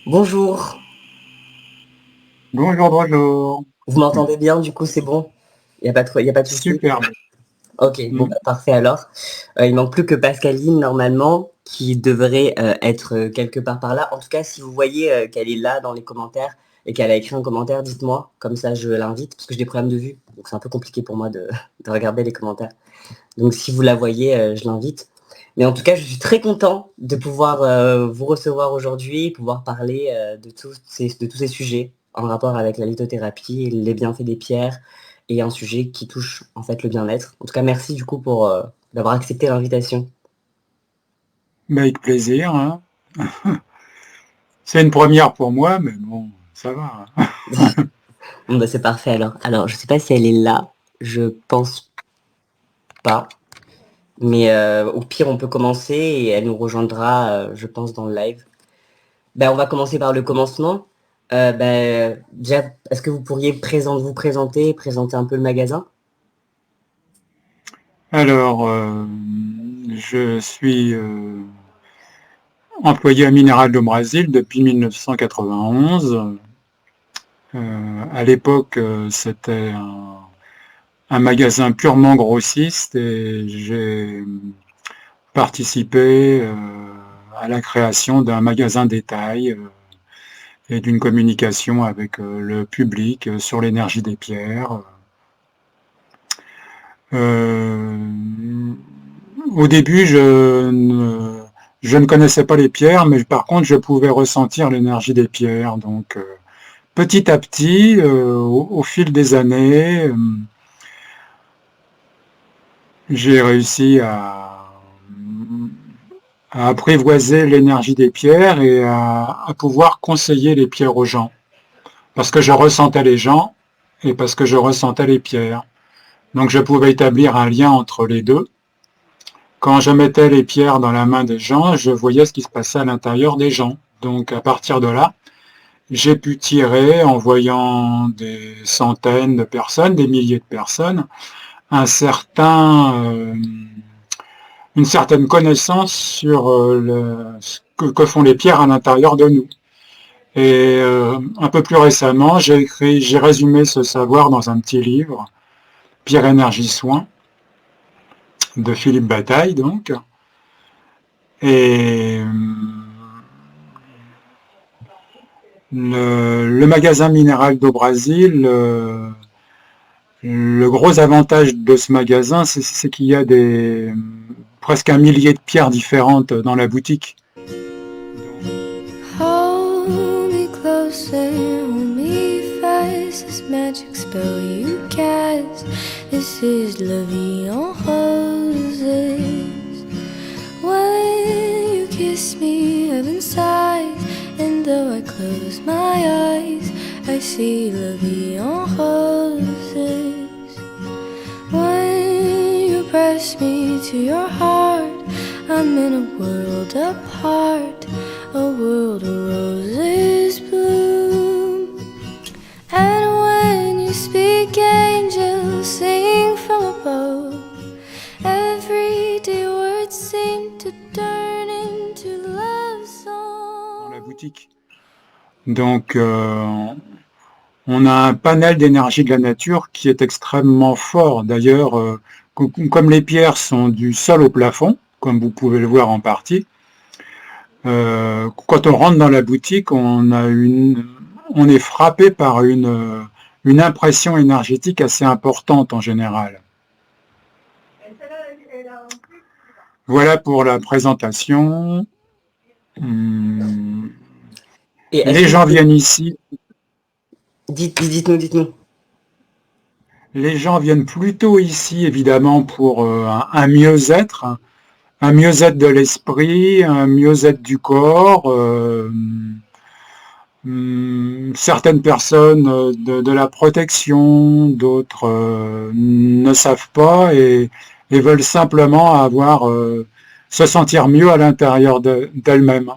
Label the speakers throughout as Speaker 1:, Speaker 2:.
Speaker 1: Bonjour,
Speaker 2: Bonjour, bonjour.
Speaker 1: vous m'entendez bien du coup, c'est bon? Il y a pas de souci?
Speaker 2: Superbe.
Speaker 1: OK, bon,
Speaker 2: Mm.
Speaker 1: bah, parfait alors. Il manque plus que Pascaline normalement qui devrait, être, quelque part par là. En tout cas, si vous voyez, qu'elle est là dans les commentaires et qu'elle a écrit un commentaire, dites-moi, comme ça je l'invite parce que j'ai des problèmes de vue, donc c'est un peu compliqué pour moi de de regarder les commentaires. Donc si vous la voyez, je l'invite. Mais en tout cas, je suis très content de pouvoir, vous recevoir aujourd'hui, pouvoir parler, de tous ces sujets en rapport avec la lithothérapie, les bienfaits des pierres et un sujet qui touche, en fait, le bien-être. En tout cas, merci du coup pour, d'avoir accepté l'invitation.
Speaker 2: Mais avec plaisir, hein. C'est une première pour moi, mais bon, ça va, hein.
Speaker 1: Bon, bah, c'est parfait alors. Alors, je sais pas si elle est là, je pense pas, mais au pire, on peut commencer et elle nous rejoindra, je pense dans le live. Ben, on va commencer par le commencement. Déjà, est-ce que vous pourriez vous présenter un peu le magasin?
Speaker 2: Alors, je suis employé à Mineral do Brasil depuis 1991. À l'époque, c'était un magasin purement grossiste et j'ai participé à la création d'un magasin détail et d'une communication avec le public sur l'énergie des pierres. Euh, Au début, je ne connaissais pas les pierres, mais par contre, je pouvais ressentir l'énergie des pierres. Donc, petit à petit, au fil des années, j'ai réussi à apprivoiser l'énergie des pierres et à pouvoir conseiller les pierres aux gens. Parce que je ressentais les gens et parce que je ressentais les pierres. Donc je pouvais établir un lien entre les deux. Quand je mettais les pierres dans la main des gens, je voyais ce qui se passait à l'intérieur des gens. Donc à partir de là, j'ai pu tirer, en voyant des centaines de personnes, des milliers de personnes, un une certaine connaissance sur ce que font les pierres à l'intérieur de nous. Et un peu plus récemment, j'ai résumé ce savoir dans un petit livre, Pierre Énergie Soin, de Philippe Bataille, donc. Et le magasin minéral d'Au Brasil, le gros avantage de ce magasin, c'est qu'il y a presque un millier de pierres différentes dans la boutique.
Speaker 3: Hold me closer, hold me fast. This magic spell you cast. This is La Vie en Roses. When you kiss me, heaven sighs. And though I close my eyes, I see La Vie en Roses. When you press me to your heart, I'm in a world apart. A world of roses bloom. And when you speak, angels sing from above. Everyday words seem to turn into love songs.
Speaker 2: Dans la boutique. Donc, on a un panel d'énergie de la nature qui est extrêmement fort. D'ailleurs, comme les pierres sont du sol au plafond, comme vous pouvez le voir en partie, quand on rentre dans la boutique, on est frappé par une impression énergétique assez importante en général. Voilà pour la présentation.
Speaker 1: Et est-ce
Speaker 2: Les
Speaker 1: que vous
Speaker 2: gens
Speaker 1: pouvez...
Speaker 2: viennent ici.
Speaker 1: Dites-nous.
Speaker 2: Les gens viennent plutôt ici, évidemment, pour un mieux-être, un mieux-être de l'esprit, un mieux-être du corps. Certaines personnes de la protection, d'autres ne savent pas et veulent simplement se sentir mieux à l'intérieur d'elles-mêmes.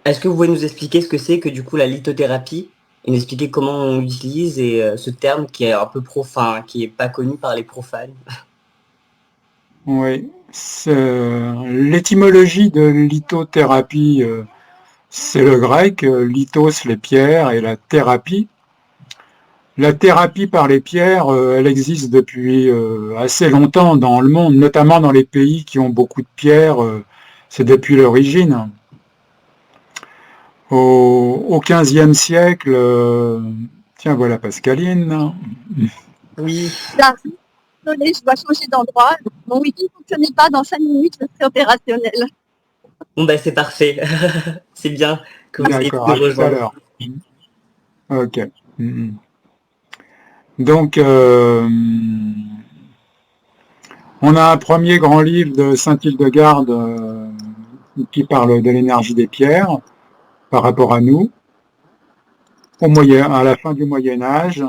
Speaker 1: Est-ce que vous pouvez nous expliquer ce que c'est que du coup la lithothérapie et nous expliquer comment on l'utilise et ce terme qui est un peu profane, qui est pas connu par les profanes?
Speaker 2: Oui, l'étymologie de lithothérapie C'est le grec, lithos, les pierres, et la thérapie. La thérapie par les pierres, elle existe depuis assez longtemps dans le monde, notamment dans les pays qui ont beaucoup de pierres. C'est depuis l'origine. Au XVe siècle, tiens, voilà Pascaline.
Speaker 1: Oui.
Speaker 4: Là, désolée, je dois changer d'endroit. Mon wiki ne fonctionnait pas. Dans 5 minutes, je serai opérationnelle.
Speaker 1: Bon, bah, c'est parfait. C'est bien que vous ayez pu
Speaker 2: D'accord,
Speaker 1: nous
Speaker 2: à tout à
Speaker 1: rejoindre.
Speaker 2: l'heure. Ok. Donc, on a un premier grand livre de Saint-Hildegarde qui parle de l'énergie des pierres par rapport à nous, à la fin du Moyen Âge.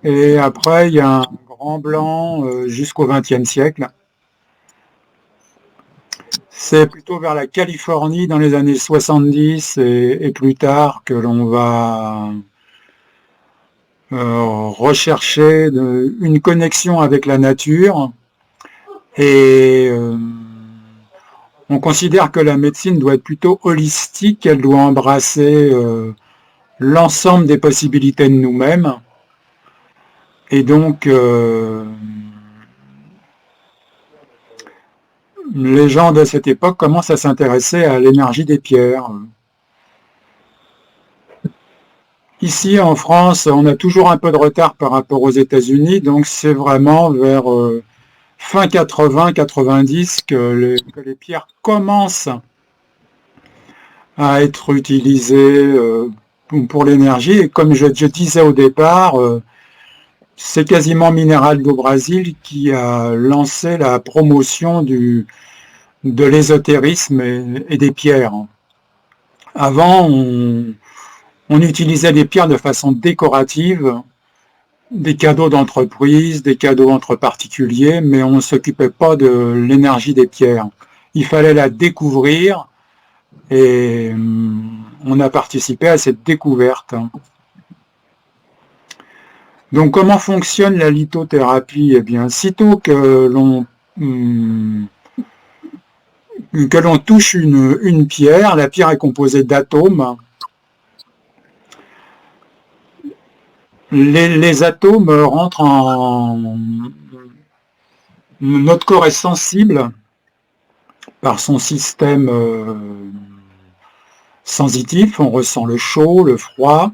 Speaker 2: Et après, il y a un grand blanc jusqu'au XXe siècle. C'est plutôt vers la Californie dans les années 70 et plus tard que l'on va rechercher une connexion avec la nature. Et on considère que la médecine doit être plutôt holistique, elle doit embrasser l'ensemble des possibilités de nous-mêmes. Et donc, les gens de cette époque commencent à s'intéresser à l'énergie des pierres. Ici, en France, on a toujours un peu de retard par rapport aux États-Unis, donc c'est vraiment vers fin 80-90 que les pierres commencent à être utilisées pour l'énergie. Et comme je disais au départ, c'est quasiment Mineral do Brasil qui a lancé la promotion de l'ésotérisme et des pierres. Avant, on utilisait les pierres de façon décorative, des cadeaux d'entreprise, des cadeaux entre particuliers, mais on ne s'occupait pas de l'énergie des pierres. Il fallait la découvrir et on a participé à cette découverte. Donc comment fonctionne la lithothérapie? Eh bien, sitôt que l'on touche une pierre, la pierre est composée d'atomes. Les atomes rentrent en... Notre corps est sensible par son système sensitif, on ressent le chaud, le froid.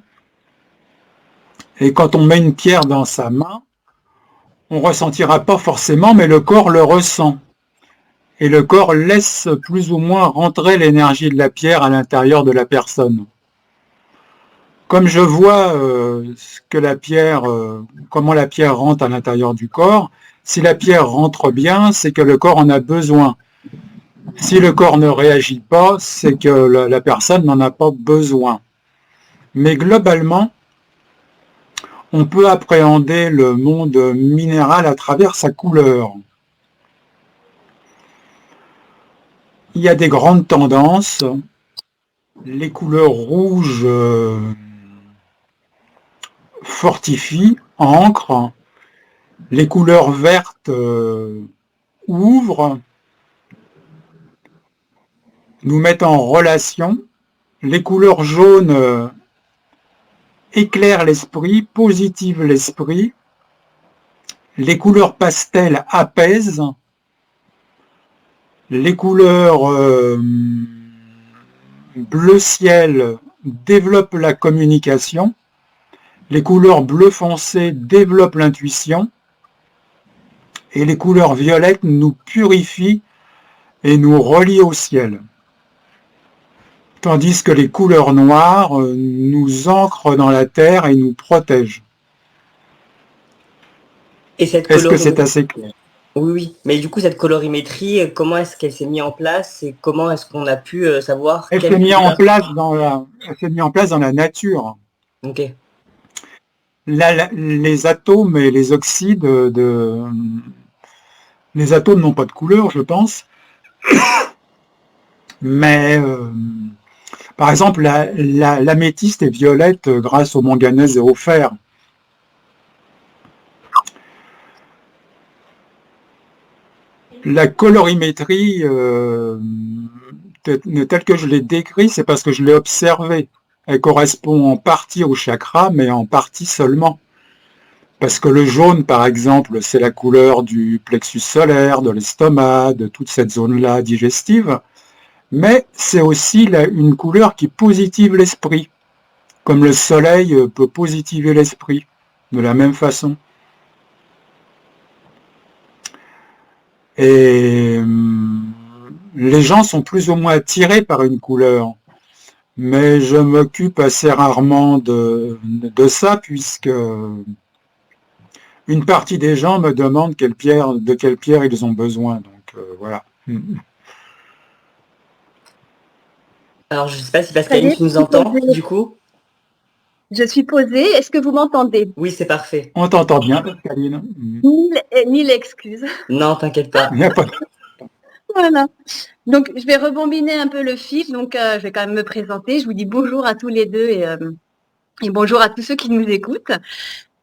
Speaker 2: Et quand on met une pierre dans sa main, on ne ressentira pas forcément, mais le corps le ressent. Et le corps laisse plus ou moins rentrer l'énergie de la pierre à l'intérieur de la personne. Comme je vois comment la pierre rentre à l'intérieur du corps, si la pierre rentre bien, c'est que le corps en a besoin. Si le corps ne réagit pas, c'est que la personne n'en a pas besoin. Mais globalement, on peut appréhender le monde minéral à travers sa couleur. Il y a des grandes tendances. Les couleurs rouges fortifient, ancrent. Les couleurs vertes ouvrent, nous mettent en relation. Les couleurs jaunes éclairent l'esprit, positivent l'esprit. Les couleurs pastel apaisent. Les couleurs bleu ciel développent la communication. Les couleurs bleu foncé développent l'intuition. Et les couleurs violettes nous purifient et nous relient au ciel. Tandis que les couleurs noires nous ancrent dans la terre et nous protègent.
Speaker 1: Et cette
Speaker 2: Est-ce que c'est assez clair?
Speaker 1: Oui, oui. Mais du coup, cette colorimétrie, comment est-ce qu'elle s'est mise en place et comment est-ce qu'on a pu savoir
Speaker 2: Elle s'est mise en place dans la nature.
Speaker 1: Ok.
Speaker 2: Les atomes et les oxydes les atomes n'ont pas de couleur, je pense. Mais par exemple, l'améthyste est violette grâce au manganèse et au fer. La colorimétrie tel que je l'ai décrit, c'est parce que je l'ai observé. Elle correspond en partie au chakra, mais en partie seulement. Parce que le jaune, par exemple, c'est la couleur du plexus solaire, de l'estomac, de toute cette zone-là digestive, mais c'est aussi une couleur qui positive l'esprit, comme le soleil peut positiver l'esprit, de la même façon. Et les gens sont plus ou moins attirés par une couleur, mais je m'occupe assez rarement de ça, puisque une partie des gens me demandent de quelle pierre ils ont besoin. Donc voilà.
Speaker 1: Alors, je ne sais pas si
Speaker 4: Ça y
Speaker 1: Pascaline,
Speaker 4: est,
Speaker 1: tu nous entends, du coup?
Speaker 4: je suis posée. Est-ce que vous m'entendez?
Speaker 1: Oui, c'est parfait.
Speaker 2: On t'entend bien, Pascaline.
Speaker 4: Mille excuses.
Speaker 1: Non, t'inquiète pas.
Speaker 2: Il n'y a pas de...
Speaker 4: Voilà. Donc, je vais rebobiner un peu le fil. Donc, je vais quand même me présenter. Je vous dis bonjour à tous les deux et bonjour à tous ceux qui nous écoutent.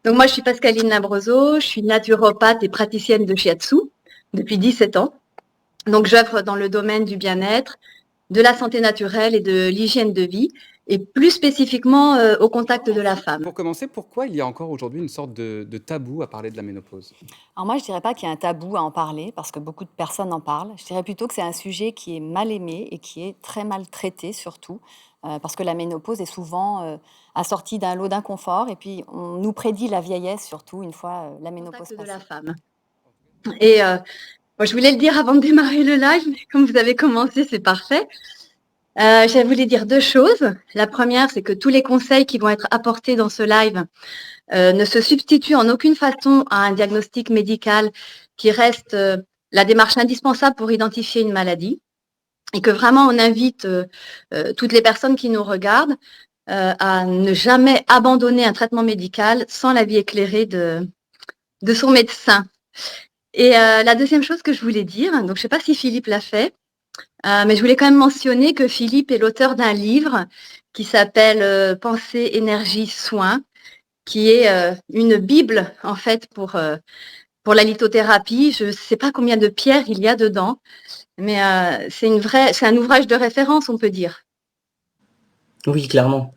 Speaker 4: Donc, moi, je suis Pascaline Labrezeau. Je suis naturopathe et praticienne de shiatsu depuis 17 ans. Donc, j'œuvre dans le domaine du bien-être, de la santé naturelle et de l'hygiène de vie, et plus spécifiquement au contact de la femme.
Speaker 5: Pour commencer, pourquoi il y a encore aujourd'hui une sorte de tabou à parler de la ménopause?
Speaker 6: Alors moi, je dirais pas qu'il y a un tabou à en parler, parce que beaucoup de personnes en parlent. Je dirais plutôt que c'est un sujet qui est mal aimé et qui est très mal traité surtout, parce que la ménopause est souvent assortie d'un lot d'inconfort, et puis on nous prédit la vieillesse surtout une fois la ménopause
Speaker 4: Contact de la
Speaker 6: passée.
Speaker 4: femme. Et moi, je voulais le dire avant de démarrer le live, mais comme vous avez commencé, c'est parfait. Je voulais dire deux choses. La première, c'est que tous les conseils qui vont être apportés dans ce live ne se substituent en aucune façon à un diagnostic médical qui reste la démarche indispensable pour identifier une maladie, et que vraiment on invite toutes les personnes qui nous regardent à ne jamais abandonner un traitement médical sans l'avis éclairé de son médecin. Et la deuxième chose que je voulais dire, donc je ne sais pas si Philippe l'a fait, mais je voulais quand même mentionner que Philippe est l'auteur d'un livre qui s'appelle Pensée, énergie, soins, qui est une bible en fait pour la lithothérapie. Je ne sais pas combien de pierres il y a dedans, mais c'est un ouvrage de référence, on peut dire.
Speaker 1: Oui, clairement.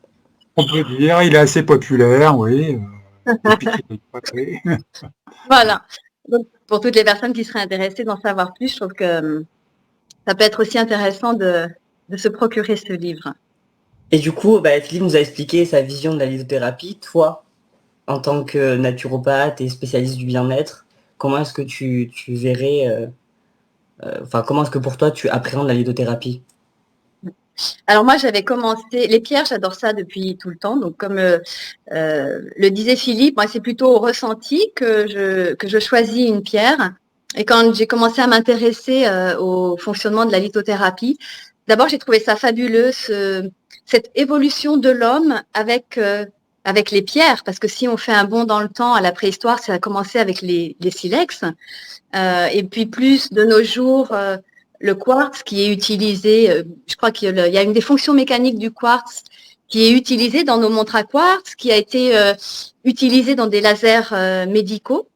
Speaker 2: On peut dire, il est assez populaire, oui.
Speaker 4: Voilà. Donc, pour toutes les personnes qui seraient intéressées d'en savoir plus, je trouve que ça peut être aussi intéressant de se procurer ce livre.
Speaker 1: Et du coup, Philippe nous a expliqué sa vision de la lithothérapie. Toi, en tant que naturopathe et spécialiste du bien-être, comment est-ce que tu verrais, comment est-ce que pour toi tu appréhendes la lithothérapie?
Speaker 4: Alors moi, j'avais commencé les pierres, j'adore ça depuis tout le temps. Donc comme le disait Philippe, moi c'est plutôt au ressenti que je choisis une pierre. Et quand j'ai commencé à m'intéresser au fonctionnement de la lithothérapie, d'abord j'ai trouvé ça fabuleux, cette évolution de l'homme avec les pierres, parce que si on fait un bond dans le temps à la préhistoire, ça a commencé avec les silex, et puis plus de nos jours. Le quartz qui est utilisé, je crois qu'il y a une des fonctions mécaniques du quartz qui est utilisée dans nos montres à quartz, qui a été utilisée dans des lasers médicaux,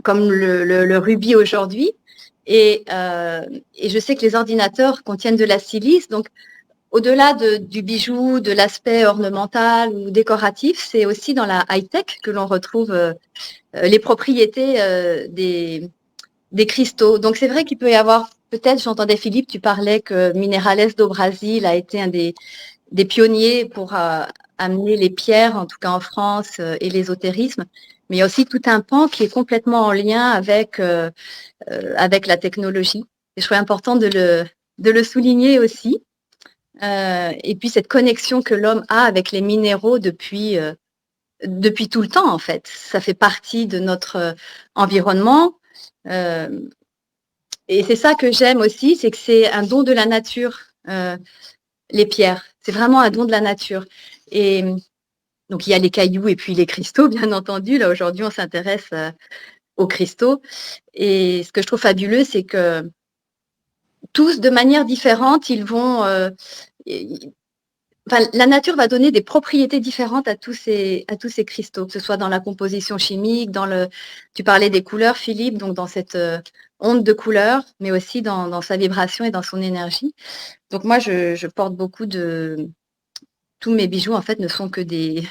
Speaker 4: comme le rubis aujourd'hui. Et je sais que les ordinateurs contiennent de la silice. Donc, au-delà du bijou, de l'aspect ornemental ou décoratif, c'est aussi dans la high-tech que l'on retrouve les propriétés des cristaux. Donc, c'est vrai qu'il peut y avoir, peut-être, j'entendais Philippe, tu parlais que Minerales do Brasil a été un des pionniers pour amener les pierres, en tout cas en France, et l'ésotérisme. Mais il y a aussi tout un pan qui est complètement en lien avec la technologie. Et je trouvais important de le souligner aussi. Et puis cette connexion que l'homme a avec les minéraux depuis tout le temps, en fait. Ça fait partie de notre environnement. Et c'est ça que j'aime aussi, c'est que c'est un don de la nature, les pierres. C'est vraiment un don de la nature. Et donc, il y a les cailloux et puis les cristaux, bien entendu. Là, aujourd'hui, on s'intéresse aux cristaux. Et ce que je trouve fabuleux, c'est que tous, de manière différente, ils vont... la nature va donner des propriétés différentes à tous ces cristaux, que ce soit dans la composition chimique, tu parlais des couleurs, Philippe, donc dans cette onde de couleur, mais aussi dans sa vibration et dans son énergie. Donc moi, je porte beaucoup de... Tous mes bijoux, en fait, ne sont que des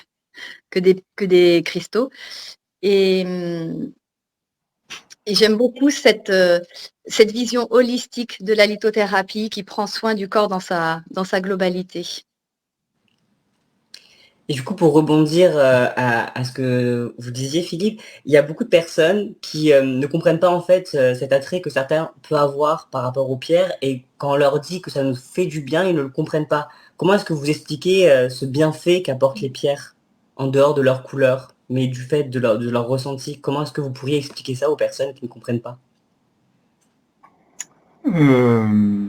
Speaker 4: cristaux. Et, et j'aime beaucoup cette vision holistique de la lithothérapie qui prend soin du corps dans sa globalité.
Speaker 1: Et du coup, pour rebondir à ce que vous disiez, Philippe, il y a beaucoup de personnes qui ne comprennent pas en fait cet attrait que certains peuvent avoir par rapport aux pierres, et quand on leur dit que ça nous fait du bien, ils ne le comprennent pas. Comment est-ce que vous expliquez ce bienfait qu'apportent les pierres en dehors de leur couleur, mais du fait de leur ressenti? Comment est-ce que vous pourriez expliquer ça aux personnes qui ne comprennent pas?
Speaker 2: Euh,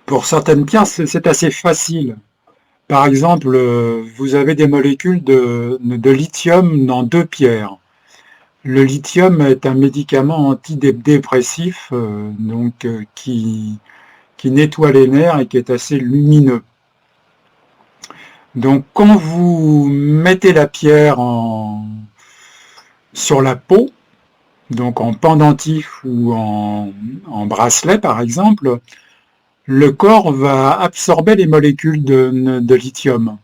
Speaker 2: pour certaines pierres, c'est assez facile. Par exemple, vous avez des molécules de lithium dans 2 pierres. Le lithium est un médicament antidépressif qui nettoie les nerfs et qui est assez lumineux. Donc quand vous mettez la pierre sur la peau, donc en pendentif ou en bracelet par exemple, le corps va absorber les molécules de lithium.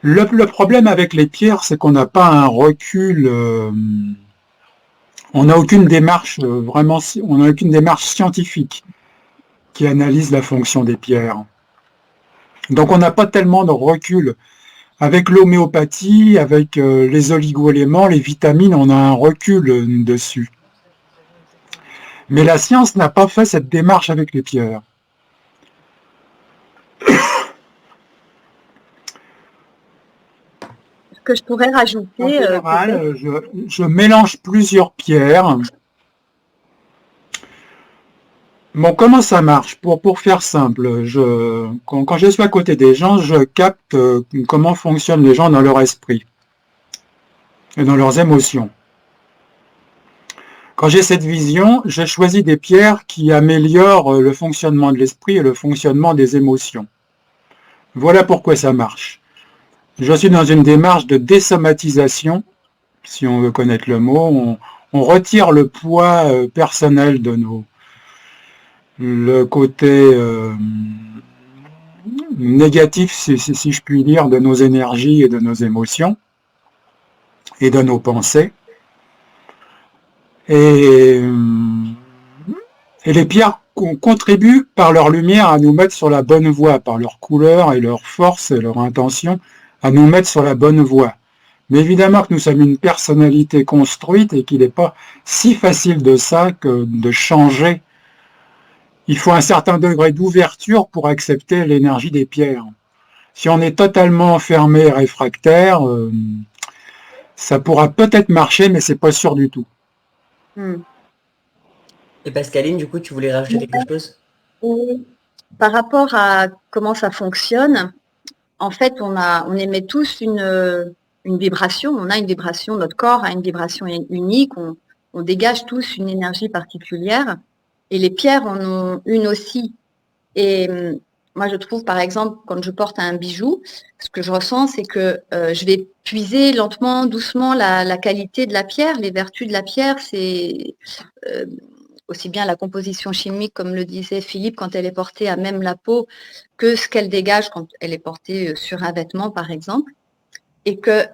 Speaker 2: Le problème avec les pierres, c'est qu'on n'a pas un recul, on n'a aucune démarche on n'a aucune démarche scientifique qui analyse la fonction des pierres. Donc on n'a pas tellement de recul. Avec l'homéopathie, avec les oligo-éléments, les vitamines, on a un recul dessus. Mais la science n'a pas fait cette démarche avec les pierres.
Speaker 4: Ce que je pourrais rajouter...
Speaker 2: En général, je mélange plusieurs pierres. Bon, comment ça marche? Pour faire simple, quand je suis à côté des gens, je capte comment fonctionnent les gens dans leur esprit et dans leurs émotions. Quand j'ai cette vision, je choisis des pierres qui améliorent le fonctionnement de l'esprit et le fonctionnement des émotions. Voilà pourquoi ça marche. Je suis dans une démarche de désomatisation, si on veut connaître le mot. On retire le poids personnel de le côté négatif, si je puis dire, de nos énergies et de nos émotions et de nos pensées. Et les pierres contribuent par leur lumière à nous mettre sur la bonne voie, par leur couleur et leur force et leur intention, à nous mettre sur la bonne voie. Mais évidemment que nous sommes une personnalité construite et qu'il n'est pas si facile de ça que de changer. Il faut un certain degré d'ouverture pour accepter l'énergie des pierres. Si on est totalement fermé et réfractaire, ça pourra peut-être marcher, mais c'est pas sûr du tout.
Speaker 1: Et Pascaline, du coup, tu voulais rajouter quelque chose?
Speaker 4: Par rapport à comment ça fonctionne, en fait, on émet tous une vibration. On a une vibration, notre corps a une vibration unique. On dégage tous une énergie particulière. Et les pierres en ont une aussi. Et moi, je trouve, par exemple, quand je porte un bijou, ce que je ressens, c'est que je vais puiser lentement, doucement la qualité de la pierre, les vertus de la pierre. C'est aussi bien la composition chimique, comme le disait Philippe, quand elle est portée à même la peau, que ce qu'elle dégage quand elle est portée sur un vêtement, par exemple. Et que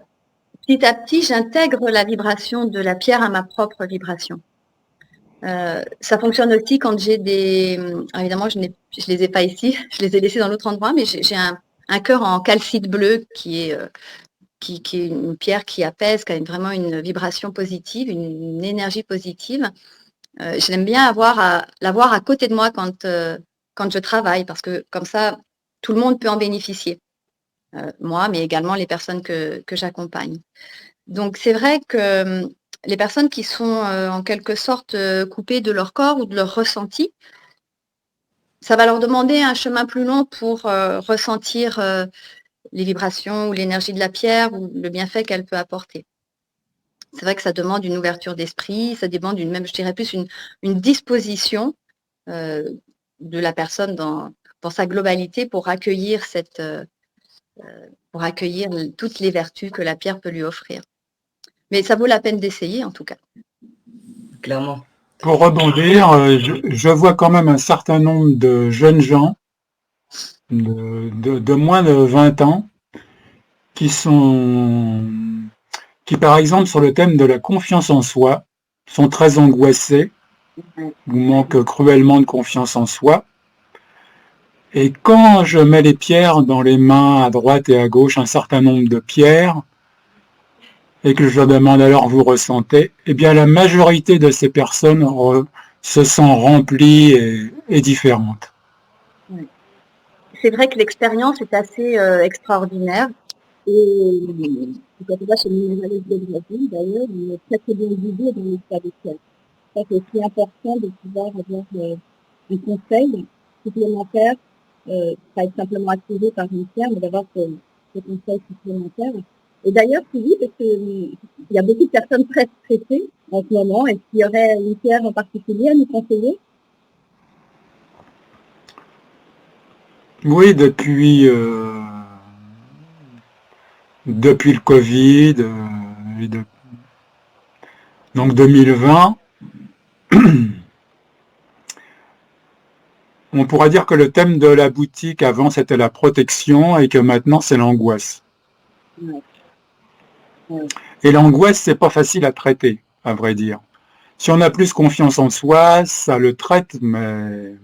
Speaker 4: petit à petit, j'intègre la vibration de la pierre à ma propre vibration. Ça fonctionne aussi quand j'ai des... Évidemment, je les ai pas ici, je les ai laissés dans l'autre endroit, mais j'ai un cœur en calcite bleu qui est une pierre qui apaise, qui a vraiment une vibration positive, une énergie positive. J'aime bien l'avoir à côté de moi quand je travaille, parce que comme ça, tout le monde peut en bénéficier. Moi, mais également les personnes que j'accompagne. Donc, c'est vrai que les personnes qui sont en quelque sorte coupées de leur corps ou de leur ressenti, ça va leur demander un chemin plus long pour ressentir les vibrations ou l'énergie de la pierre ou le bienfait qu'elle peut apporter. C'est vrai que ça demande une ouverture d'esprit, ça demande même, je dirais plus, une disposition de la personne dans sa globalité pour accueillir cette pour accueillir toutes les vertus que la pierre peut lui offrir. Mais ça vaut la peine d'essayer en tout cas.
Speaker 1: Clairement.
Speaker 2: Pour rebondir, je vois quand même un certain nombre de jeunes gens de moins de 20 ans qui par exemple, sur le thème de la confiance en soi, sont très angoissés ou manquent cruellement de confiance en soi. Et quand je mets les pierres dans les mains à droite et à gauche, un certain nombre de pierres, et que je leur demande alors vous ressentez, eh bien la majorité de ces personnes se sent remplies et différentes.
Speaker 4: C'est vrai que l'expérience est assez extraordinaire. Et quand on va chez le minéraliste de Brésil, d'ailleurs, on est très très bien guidé dans l'état des pierres. Ça, c'est aussi important de pouvoir avoir un conseil supplémentaire, pas être simplement attiré par une pierre, mais d'avoir ce conseil supplémentaire. Et d'ailleurs, c'est oui, parce qu'il y a beaucoup de personnes très stressées en ce moment. Est-ce qu'il y aurait une pierre en particulier à nous conseiller?
Speaker 2: Oui, depuis le Covid, donc 2020, on pourrait dire que le thème de la boutique avant c'était la protection et que maintenant c'est l'angoisse.
Speaker 4: Ouais.
Speaker 2: Et l'angoisse, c'est pas facile à traiter, à vrai dire. Si on a plus confiance en soi, ça le traite, mais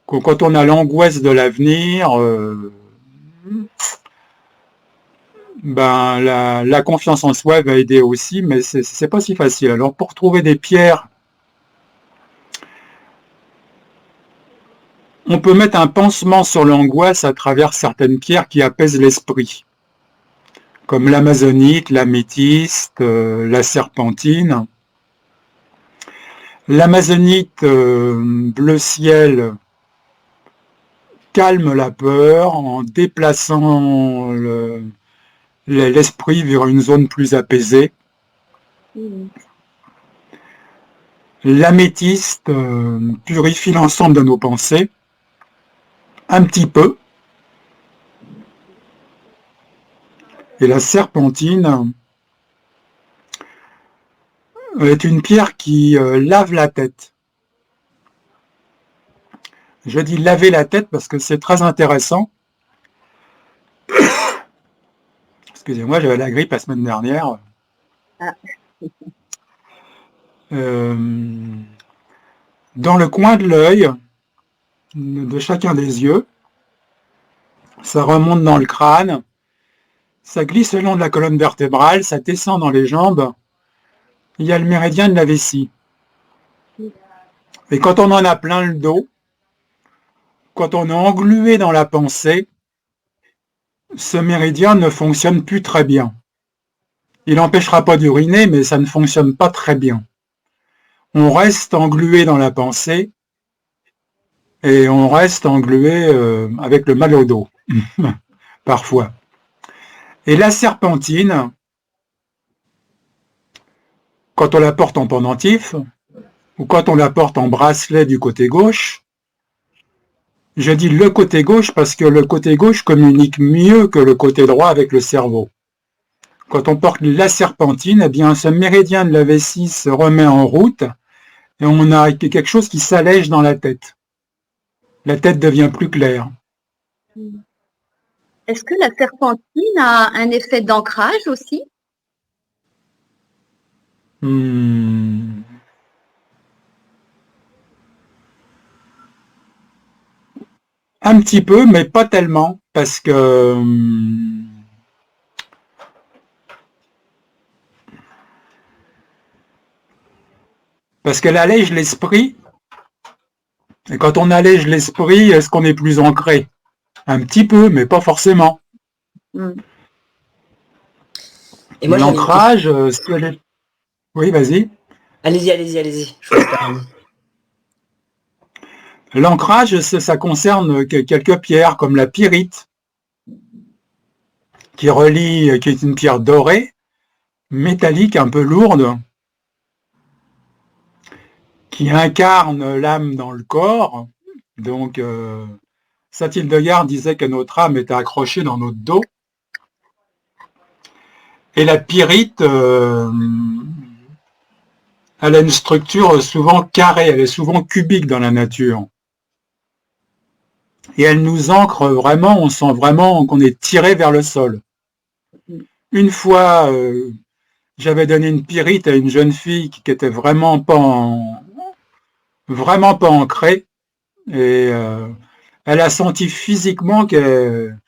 Speaker 2: quand on a l'angoisse de l'avenir, ben la confiance en soi va aider aussi, mais c'est pas si facile. Alors pour trouver des pierres, on peut mettre un pansement sur l'angoisse à travers certaines pierres qui apaisent l'esprit, comme l'amazonite, l'améthyste, la serpentine. L'amazonite bleu ciel calme la peur en déplaçant l'esprit vers une zone plus apaisée. L'améthyste purifie l'ensemble de nos pensées, un petit peu. Et la serpentine est une pierre qui lave la tête. Je dis laver la tête parce que c'est très intéressant. Excusez-moi, j'avais la grippe la semaine dernière. Dans le coin de l'œil, de chacun des yeux, ça remonte dans le crâne, ça glisse le long de la colonne vertébrale, ça descend dans les jambes. Il y a le méridien de la vessie. Et quand on en a plein le dos, quand on est englué dans la pensée, ce méridien ne fonctionne plus très bien. Il n'empêchera pas d'uriner, mais ça ne fonctionne pas très bien. On reste englué dans la pensée et on reste englué avec le mal au dos, parfois. Et la serpentine, quand on la porte en pendentif, ou quand on la porte en bracelet du côté gauche, je dis le côté gauche parce que le côté gauche communique mieux que le côté droit avec le cerveau. Quand on porte la serpentine, eh bien, ce méridien de la vessie se remet en route et on a quelque chose qui s'allège dans la tête. La tête devient plus claire.
Speaker 4: Est-ce que la serpentine a un effet d'ancrage aussi?
Speaker 2: Un petit peu, mais pas tellement, parce que qu'elle allège l'esprit. Et quand on allège l'esprit, est-ce qu'on est plus ancré? Un petit peu, mais pas forcément.
Speaker 1: Et moi,
Speaker 2: l'ancrage, oui, vas-y.
Speaker 1: Allez-y. Je vous parle.
Speaker 2: L'ancrage, ça concerne quelques pierres, comme la pyrite, qui est une pierre dorée, métallique, un peu lourde, qui incarne l'âme dans le corps. Donc, Saint-Hildegard disait que notre âme était accrochée dans notre dos. Et la pyrite, elle a une structure souvent carrée, elle est souvent cubique dans la nature. Et elle nous ancre vraiment, on sent vraiment qu'on est tiré vers le sol. Une fois, j'avais donné une pyrite à une jeune fille qui était vraiment pas ancrée, et elle a senti physiquement qu'elle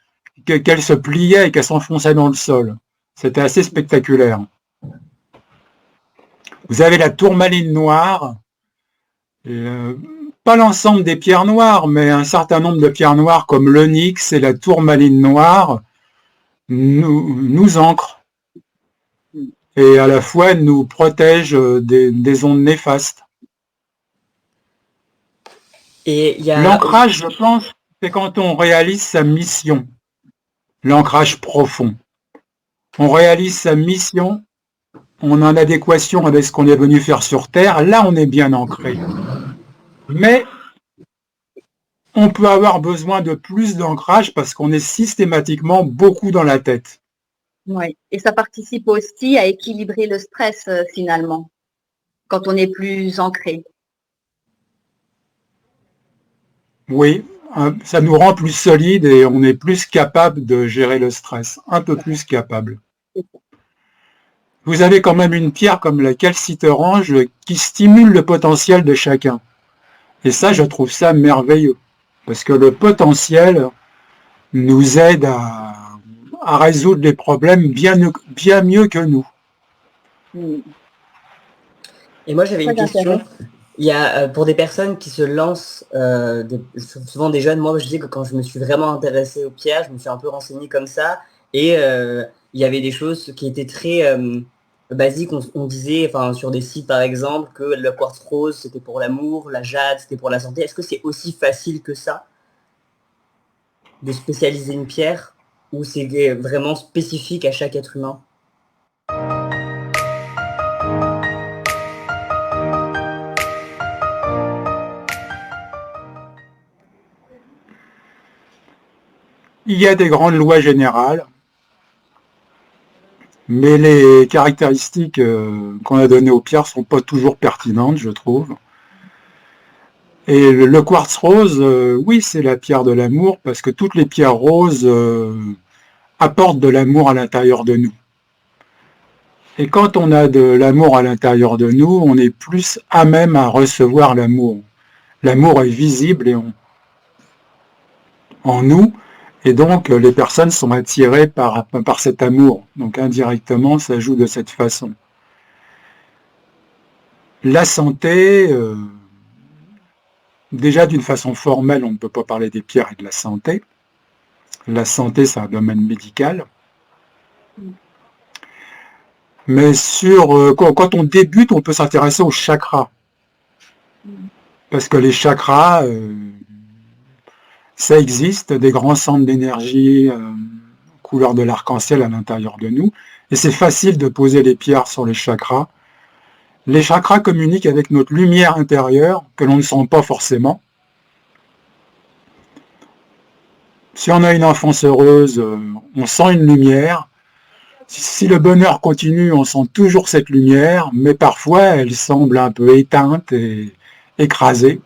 Speaker 2: se pliait et qu'elle s'enfonçait dans le sol. C'était assez spectaculaire. Vous avez la tourmaline noire, et, pas l'ensemble des pierres noires, mais un certain nombre de pierres noires comme l'onyx et la tourmaline noire nous ancrent et à la fois nous protègent des ondes néfastes.
Speaker 1: Et il y a...
Speaker 2: L'ancrage, je pense, c'est quand on réalise sa mission, l'ancrage profond. On réalise sa mission, on est en adéquation avec ce qu'on est venu faire sur Terre, là on est bien ancré. Mais on peut avoir besoin de plus d'ancrage parce qu'on est systématiquement beaucoup dans la tête.
Speaker 4: Oui, et ça participe aussi à équilibrer le stress finalement, quand on est plus ancré.
Speaker 2: Oui, ça nous rend plus solide et on est plus capable de gérer le stress, un peu plus capable. Vous avez quand même une pierre comme la calcite orange qui stimule le potentiel de chacun. Et ça, je trouve ça merveilleux, parce que le potentiel nous aide à résoudre les problèmes bien mieux que nous.
Speaker 1: Et moi, j'avais une question. Il y a, pour des personnes qui se lancent, souvent des jeunes, moi je dis que quand je me suis vraiment intéressée aux pierres, je me suis un peu renseignée comme ça, et il y avait des choses qui étaient très basiques. On disait, enfin, sur des sites par exemple, que le quartz rose c'était pour l'amour, la jade c'était pour la santé. Est-ce que c'est aussi facile que ça de spécialiser une pierre, ou c'est vraiment spécifique à chaque être humain?
Speaker 2: Il y a des grandes lois générales, mais les caractéristiques qu'on a données aux pierres ne sont pas toujours pertinentes, je trouve. Et le quartz rose, oui, c'est la pierre de l'amour, parce que toutes les pierres roses apportent de l'amour à l'intérieur de nous. Et quand on a de l'amour à l'intérieur de nous, on est plus à même à recevoir l'amour. L'amour est visible en nous, et donc les personnes sont attirées par cet amour. Donc indirectement, ça joue de cette façon. La santé, déjà d'une façon formelle, on ne peut pas parler des pierres et de la santé. La santé, c'est un domaine médical. Mais quand on débute, on peut s'intéresser aux chakras. Parce que les chakras, ça existe, des grands centres d'énergie couleur de l'arc-en-ciel à l'intérieur de nous. Et c'est facile de poser les pierres sur les chakras. Les chakras communiquent avec notre lumière intérieure, que l'on ne sent pas forcément. Si on a une enfance heureuse, on sent une lumière. Si le bonheur continue, on sent toujours cette lumière, mais parfois elle semble un peu éteinte et écrasée.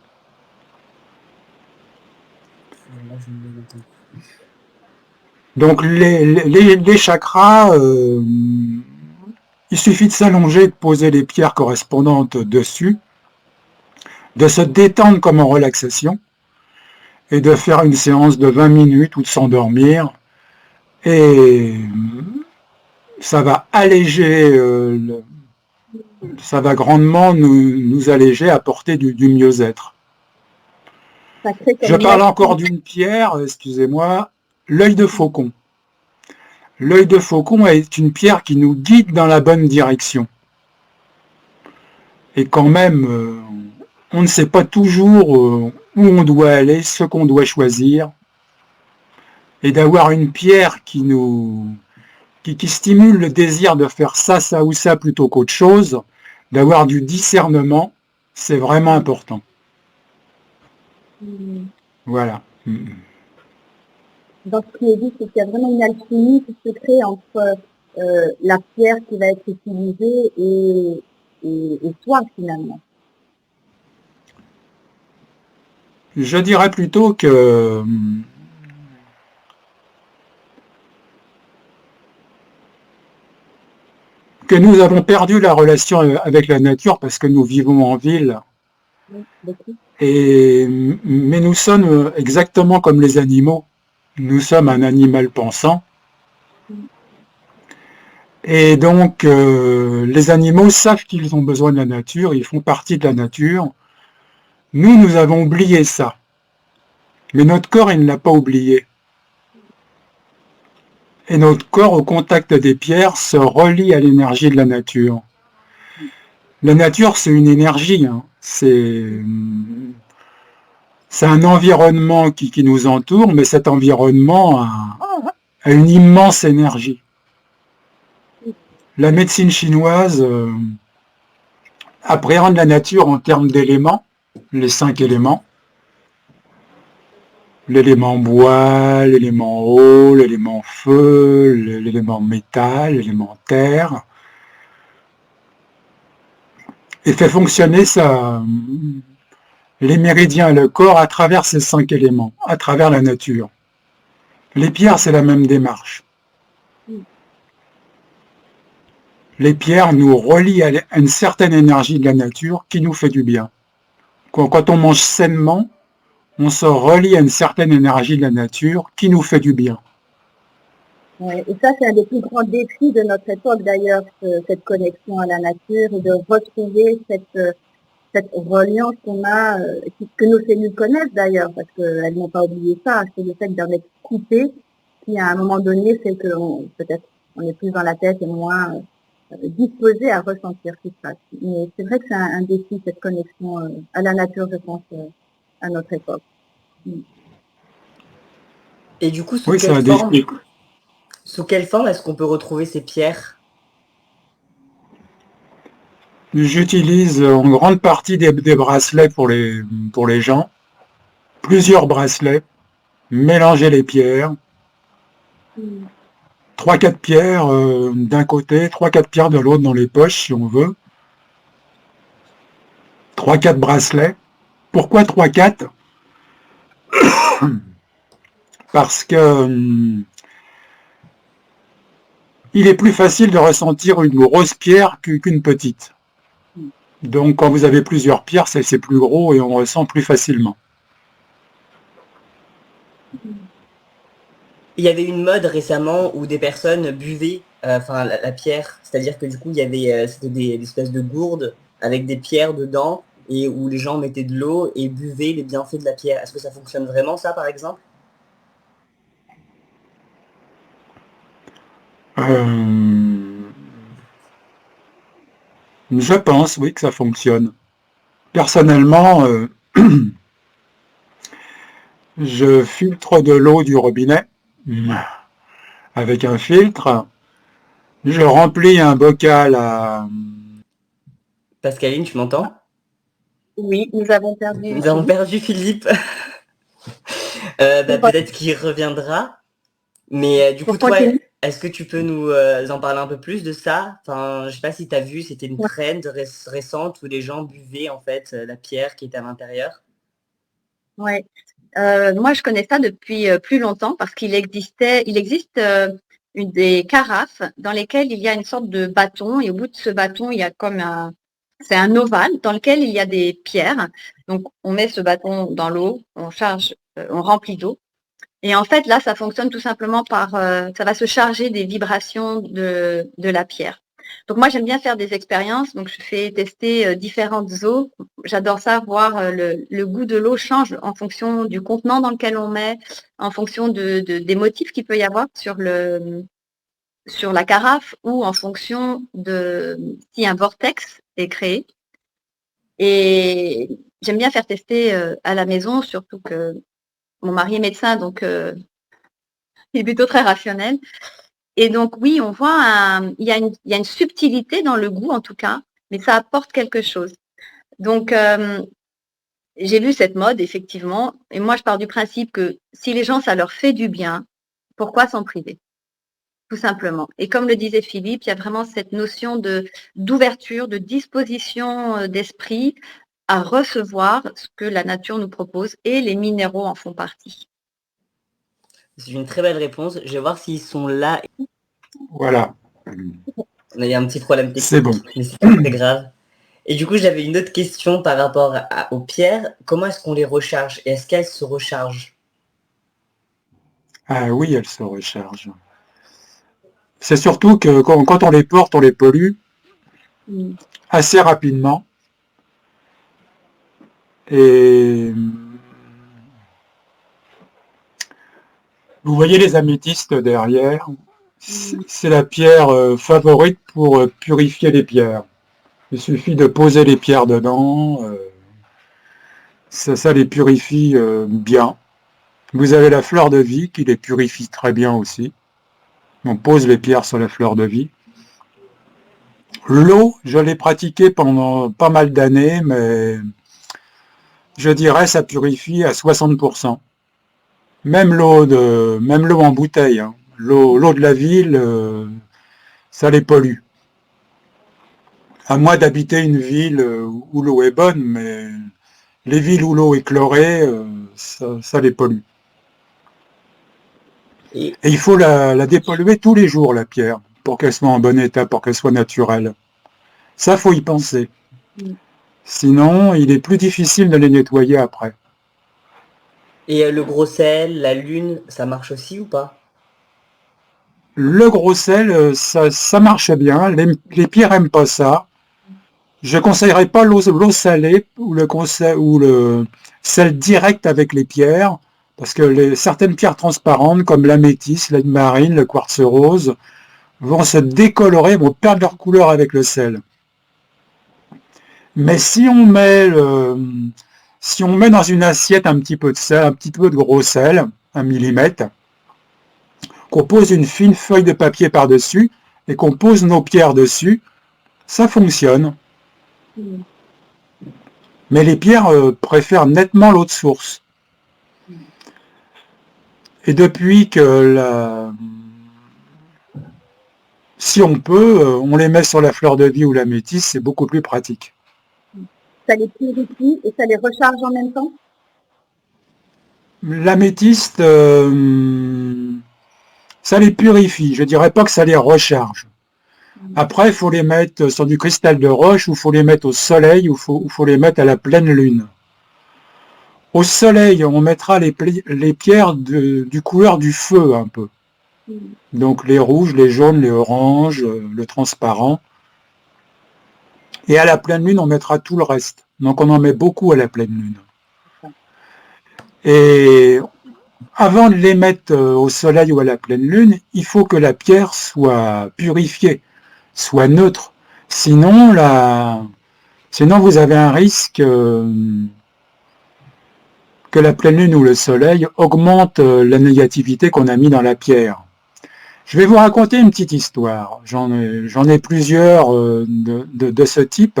Speaker 2: Donc les chakras, il suffit de s'allonger, de poser les pierres correspondantes dessus, de se détendre comme en relaxation, et de faire une séance de 20 minutes ou de s'endormir. Et ça va alléger, ça va grandement nous alléger, apporter du mieux-être. Je parle encore d'une pierre, excusez-moi, l'œil de faucon. L'œil de faucon est une pierre qui nous guide dans la bonne direction. Et quand même, on ne sait pas toujours où on doit aller, ce qu'on doit choisir. Et d'avoir une pierre qui stimule le désir de faire ça, ça ou ça plutôt qu'autre chose, d'avoir du discernement, c'est vraiment important. Voilà.
Speaker 4: dans ce qui est dit, c'est qu'il y a vraiment une alchimie qui se crée entre la pierre qui va être utilisée et toi, finalement.
Speaker 2: Je dirais plutôt que nous avons perdu la relation avec la nature parce que nous vivons en ville. Mais nous sommes exactement comme les animaux. Nous sommes un animal pensant. Et donc, les animaux savent qu'ils ont besoin de la nature, ils font partie de la nature. Nous avons oublié ça. Mais notre corps, il ne l'a pas oublié. Et notre corps, au contact des pierres, se relie à l'énergie de la nature. La nature, c'est une énergie. Hein. C'est un environnement qui nous entoure, mais cet environnement a une immense énergie. La médecine chinoise appréhende la nature en termes d'éléments, les 5 éléments. L'élément bois, l'élément eau, l'élément feu, l'élément métal, l'élément terre, et fait fonctionner les méridiens et le corps à travers ces 5 éléments, à travers la nature. Les pierres, c'est la même démarche. Les pierres nous relient à une certaine énergie de la nature qui nous fait du bien. Quand on mange sainement, on se relie à une certaine énergie de la nature qui nous fait du bien.
Speaker 4: Ouais, et ça, c'est un des plus grands défis de notre époque d'ailleurs, cette connexion à la nature et de retrouver cette reliance qu'on a, que nos cellules connaissent d'ailleurs, parce qu'elles n'ont pas oublié ça, c'est le fait d'en être coupé, qui à un moment donné fait que peut-être on est plus dans la tête et moins disposé à ressentir ce qui se passe. Mais c'est vrai que c'est un défi, cette connexion à la nature, je pense, à notre époque.
Speaker 1: Et du coup,
Speaker 2: Oui,
Speaker 1: sous quelle forme est-ce qu'on peut retrouver ces pierres?
Speaker 2: J'utilise en grande partie des bracelets pour les gens, plusieurs bracelets, mélanger les pierres, 3-4 pierres d'un côté, 3-4 pierres de l'autre dans les poches si on veut, 3-4 bracelets. Pourquoi 3-4? Parce que il est plus facile de ressentir une grosse pierre qu'une petite. Donc quand vous avez plusieurs pierres, c'est plus gros et on ressent plus facilement.
Speaker 1: Il y avait une mode récemment où des personnes buvaient la pierre, c'est-à-dire que du coup, il y avait c'était des espèces de gourdes avec des pierres dedans et où les gens mettaient de l'eau et buvaient les bienfaits de la pierre. Est-ce que ça fonctionne vraiment, ça, par exemple?
Speaker 2: Je pense, oui, que ça fonctionne. Personnellement, je filtre de l'eau du robinet avec un filtre. Je remplis un bocal à...
Speaker 1: Pascaline, tu m'entends?
Speaker 4: Oui, nous avons perdu.
Speaker 1: Nous avons perdu Philippe. Peut-être qu'il reviendra. Mais du coup, toi, est-ce que tu peux nous en parler un peu plus de ça? Enfin, je sais pas si tu as vu, c'était une trend récente où les gens buvaient en fait la pierre qui était à l'intérieur.
Speaker 4: Ouais. Moi, je connais ça depuis plus longtemps parce qu'il existe des carafes dans lesquelles il y a une sorte de bâton et au bout de ce bâton, il y a c'est un ovale dans lequel il y a des pierres. Donc, on met ce bâton dans l'eau, on remplit d'eau. Et en fait, là, ça fonctionne tout simplement ça va se charger des vibrations de la pierre. Donc moi, j'aime bien faire des expériences. Donc je fais tester différentes eaux. J'adore ça, voir le goût de l'eau change en fonction du contenant dans lequel on met, en fonction des motifs qu'il peut y avoir sur la carafe ou en fonction de si un vortex est créé. Et j'aime bien faire tester à la maison, surtout que mon mari est médecin, donc il est plutôt très rationnel. Et donc, oui, on voit, il y a une subtilité dans le goût, en tout cas, mais ça apporte quelque chose. Donc, j'ai vu cette mode, effectivement, et moi, je pars du principe que si les gens, ça leur fait du bien, Pourquoi s'en priver? Tout simplement. Et comme le disait Philippe, il y a vraiment cette notion d'ouverture, de disposition d'esprit à recevoir ce que la nature nous propose et les minéraux en font partie.
Speaker 1: C'est une très belle réponse. Je vais voir s'ils sont là.
Speaker 2: Voilà,
Speaker 1: Il y a un petit problème
Speaker 2: c'est bon.
Speaker 1: technique, mais c'est pas très grave. Et du coup, j'avais une autre question par rapport aux pierres. Comment est-ce qu'on les recharge? Et est-ce qu'elles se rechargent?
Speaker 2: Ah oui, elles se rechargent. C'est surtout que quand on les porte, on les pollue assez rapidement. Et vous voyez les améthystes derrière, c'est la pierre favorite pour purifier les pierres. Il suffit de poser les pierres dedans, ça les purifie bien. Vous avez la fleur de vie qui les purifie très bien aussi. On pose les pierres sur la fleur de vie. L'eau, je l'ai pratiquée pendant pas mal d'années, mais je dirais ça purifie à 60%. Même l'eau en bouteille, hein. L'eau de la ville, ça les pollue. À moins d'habiter une ville où l'eau est bonne, mais les villes où l'eau est chlorée, ça les pollue.
Speaker 1: Et
Speaker 2: Et il faut la dépolluer tous les jours, la pierre, pour qu'elle soit en bon état, pour qu'elle soit naturelle. Ça, faut y penser. Sinon, il est plus difficile de les nettoyer après.
Speaker 1: le gros sel, la lune, ça marche aussi ou pas?
Speaker 2: Le gros sel, ça marche bien. Les pierres n'aiment pas ça. Je ne conseillerais pas l'eau salée ou le sel direct avec les pierres, parce que certaines pierres transparentes, comme l'améthyste, l'marine, le quartz rose, vont se décolorer, vont perdre leur couleur avec le sel. Mais si on met dans une assiette un petit peu de sel, un petit peu de gros sel, 1 millimètre, qu'on pose une fine feuille de papier par-dessus et qu'on pose nos pierres dessus, ça fonctionne. Mais les pierres préfèrent nettement l'eau de source. Et depuis que si on peut, on les met sur la fleur de vie ou l'améthyste, c'est beaucoup plus pratique.
Speaker 4: Ça les purifie et ça les recharge en même temps?
Speaker 2: L'améthyste, ça les purifie. Je dirais pas que ça les recharge. Après, il faut les mettre sur du cristal de roche, ou il faut les mettre au soleil, ou il faut les mettre à la pleine lune. Au soleil, on mettra les pierres du couleur du feu un peu. Donc les rouges, les jaunes, les oranges, le transparent. Et à la pleine lune, on mettra tout le reste. Donc on en met beaucoup à la pleine lune. Et avant de les mettre au soleil ou à la pleine lune, il faut que la pierre soit purifiée, soit neutre. Sinon, vous avez un risque que la pleine lune ou le soleil augmente la négativité qu'on a mis dans la pierre. Je vais vous raconter une petite histoire. J'en ai plusieurs de ce type.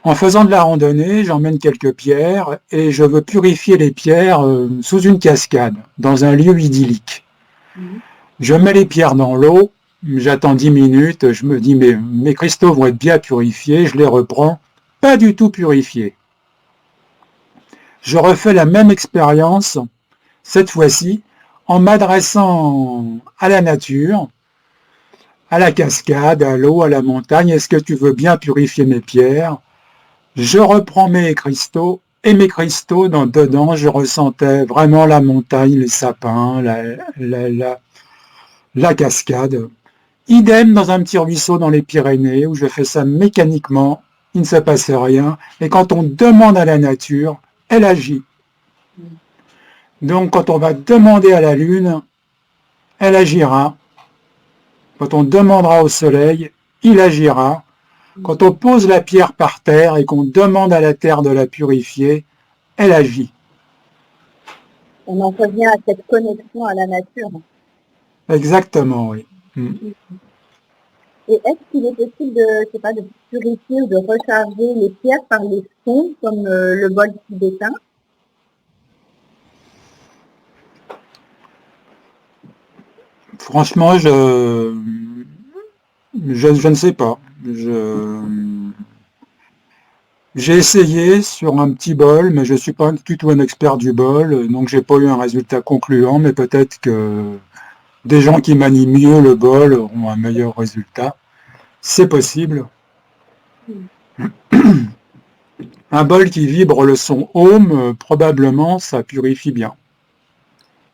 Speaker 2: En faisant de la randonnée, j'emmène quelques pierres et je veux purifier les pierres sous une cascade, dans un lieu idyllique. Je mets les pierres dans l'eau, j'attends 10 minutes, je me dis mais mes cristaux vont être bien purifiés, je les reprends, pas du tout purifiés. Je refais la même expérience, cette fois-ci, en m'adressant à la nature, à la cascade, à l'eau, à la montagne. Est-ce que tu veux bien purifier mes pierres? Je reprends mes cristaux, et mes cristaux, dedans, je ressentais vraiment la montagne, les sapins, la cascade. Idem dans un petit ruisseau dans les Pyrénées, où je fais ça mécaniquement, il ne se passe rien. Et quand on demande à la nature, elle agit. Donc quand on va demander à la lune, elle agira. Quand on demandera au soleil, il agira. Quand on pose la pierre par terre et qu'on demande à la terre de la purifier, elle agit.
Speaker 4: On en revient à cette connexion à la nature.
Speaker 2: Exactement, oui.
Speaker 4: Et est-ce qu'il est possible de purifier ou de recharger les pierres par les sons, comme le bol tibétain?
Speaker 2: Franchement, je ne sais pas. J'ai essayé sur un petit bol, mais je ne suis pas du tout un expert du bol, donc j'ai pas eu un résultat concluant, mais peut-être que des gens qui manient mieux le bol auront un meilleur résultat. C'est possible. Un bol qui vibre le son Home, probablement, ça purifie bien.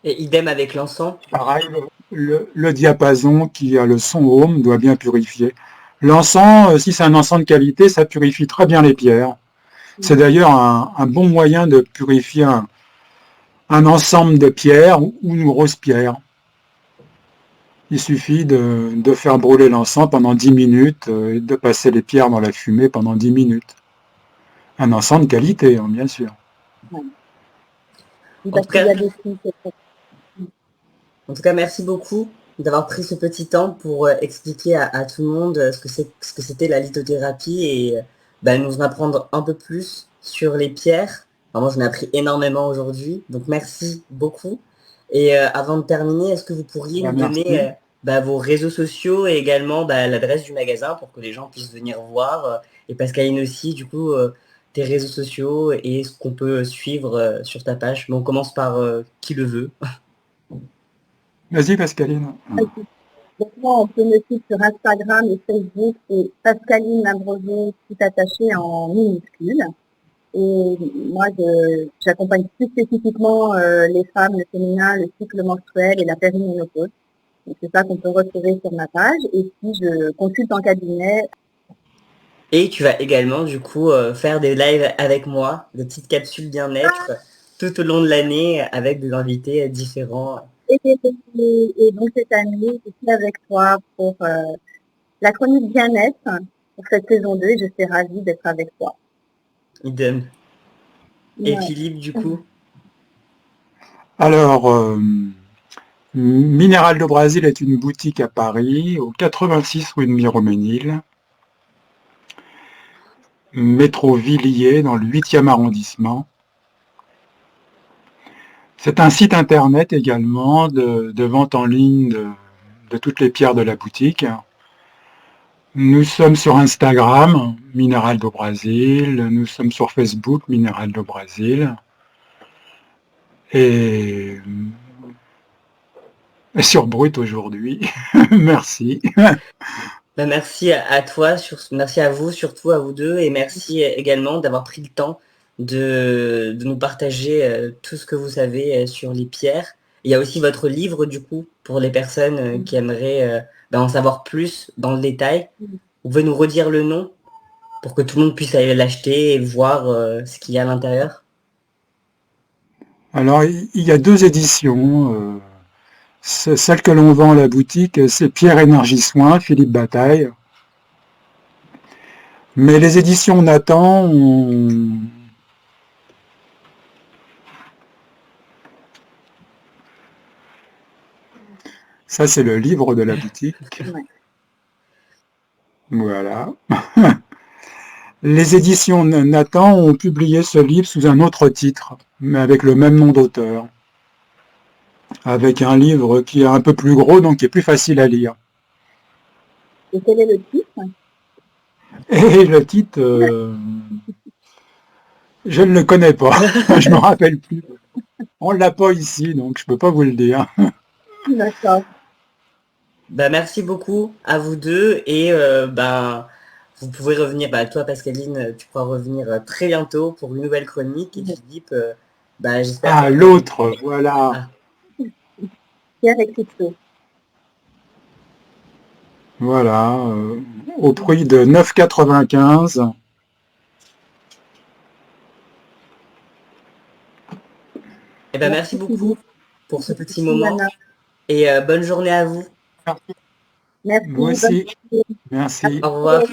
Speaker 1: Et idem avec l'encens.
Speaker 2: Pareil, le diapason qui a le son Home doit bien purifier. L'encens, si c'est un encens de qualité, ça purifie très bien les pierres. C'est d'ailleurs un bon moyen de purifier un ensemble de pierres ou une grosse pierre. Il suffit de faire brûler l'encens pendant 10 minutes et de passer les pierres dans la fumée pendant 10 minutes. Un encens de qualité, hein, bien sûr.
Speaker 4: Parce qu'il y a des filles,
Speaker 1: En tout cas, merci beaucoup d'avoir pris ce petit temps pour expliquer à tout le monde ce que c'était la lithothérapie et nous en apprendre un peu plus sur les pierres. Enfin, moi, j'en ai appris énormément aujourd'hui, donc merci beaucoup. Et avant de terminer, est-ce que vous pourriez nous donner vos réseaux sociaux et également l'adresse du magasin pour que les gens puissent venir voir et Pascaline aussi, du coup, tes réseaux sociaux et ce qu'on peut suivre sur ta page. Mais on commence par qui le veut.
Speaker 2: Vas-y, Pascaline.
Speaker 4: Donc moi, on peut me suivre sur Instagram et Facebook, c'est Pascaline Labroso, tout attaché en minuscules. Et moi, j'accompagne plus spécifiquement les femmes, le féminin, le cycle menstruel et la périménopause. Donc c'est ça qu'on peut retrouver sur ma page. Et puis, je consulte en cabinet.
Speaker 1: Et tu vas également, du coup, faire des lives avec moi, des petites capsules bien-être tout au long de l'année avec des invités différents.
Speaker 4: Et donc cette année, je suis avec toi pour la chronique bien-être pour cette saison 2 et je suis ravie d'être avec toi.
Speaker 1: Idem. Et Philippe, du coup?
Speaker 2: Alors, Minéral de Brésil est une boutique à Paris, au 86 rue de Miromesnil, métro Villiers, dans le 8e arrondissement. C'est un site internet également de vente en ligne de toutes les pierres de la boutique. Nous sommes sur Instagram, Minéral do Brasil. Nous sommes sur Facebook, Minéral do Brasil. Et sur Brut aujourd'hui. Merci.
Speaker 1: Merci à toi, merci à vous, surtout à vous deux, et merci également d'avoir pris le temps de nous partager tout ce que vous savez sur les pierres. Il y a aussi votre livre, du coup, pour les personnes qui aimeraient en savoir plus dans le détail. Vous pouvez nous redire le nom pour que tout le monde puisse aller l'acheter et voir ce qu'il y a à l'intérieur?
Speaker 2: Alors, il y a 2 éditions. Celle que l'on vend à la boutique, c'est Pierre Énergie Soin, Philippe Bataille. Mais les éditions Nathan, ça c'est le livre de la boutique. Voilà. Les éditions Nathan ont publié ce livre sous un autre titre, mais avec le même nom d'auteur. Avec un livre qui est un peu plus gros, donc qui est plus facile à lire.
Speaker 4: Et quel est le titre?
Speaker 2: Et le titre, je ne le connais pas, je ne me rappelle plus. On ne l'a pas ici, donc je ne peux pas vous le dire.
Speaker 4: D'accord.
Speaker 1: Merci beaucoup à vous deux et vous pouvez revenir, toi Pascaline, tu pourras revenir très bientôt pour une nouvelle chronique et Philippe, j'espère...
Speaker 2: Ah, l'autre, voilà.
Speaker 1: Ah.
Speaker 4: Pierre et crypto.
Speaker 2: Voilà, au prix de 9,95 €.
Speaker 1: Merci beaucoup pour ce petit moment et bonne journée à vous.
Speaker 4: Merci.
Speaker 2: Moi aussi. Merci.
Speaker 1: Au revoir.